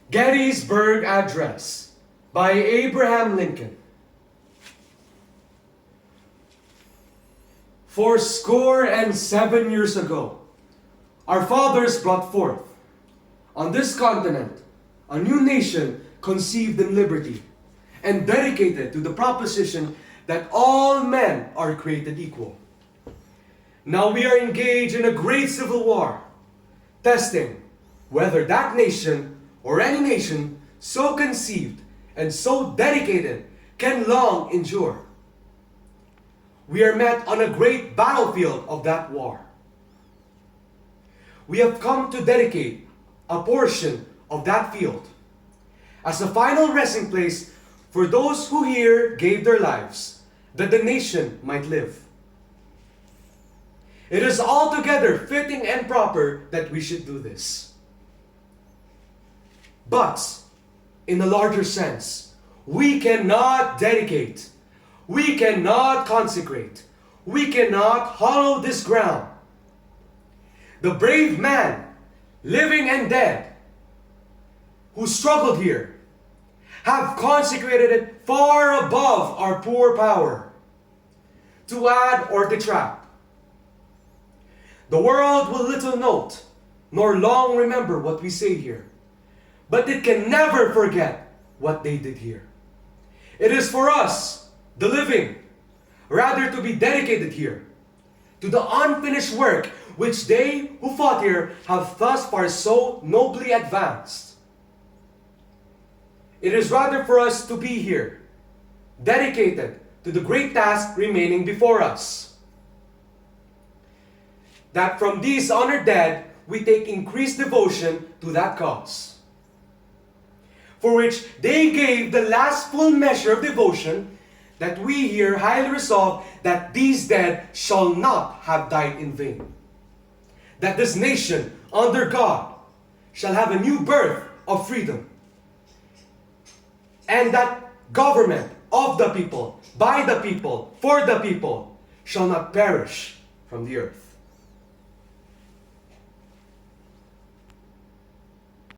Gettysburg Address by Abraham Lincoln. Fourscore-and-7 years ago, our fathers brought forth on this continent a new nation conceived in liberty and dedicated to the proposition that all men are created equal. Now we are engaged in a great civil war, testing whether that nation or any nation so conceived and so dedicated can long endure. We are met on a great battlefield of that war. We have come to dedicate a portion of that field as a final resting place for those who here gave their lives that the nation might live. It is altogether fitting and proper that we should do this. But, in a larger sense, we cannot dedicate, we cannot consecrate, we cannot hollow this ground. The brave man, living and dead, who struggled here, have consecrated it far above our poor power to add or detract. The world will little note, nor long remember what we say here, but it can never forget what they did here. It is for us, the living, rather to be dedicated here to the unfinished work which they who fought here have thus far so nobly advanced. It is rather for us to be here, dedicated to the great task remaining before us, that from these honored dead we take increased devotion to that cause, for which they gave the last full measure of devotion, that we here highly resolve that these dead shall not have died in vain, that this nation under God shall have a new birth of freedom, and that government of the people, by the people, for the people, shall not perish from the earth.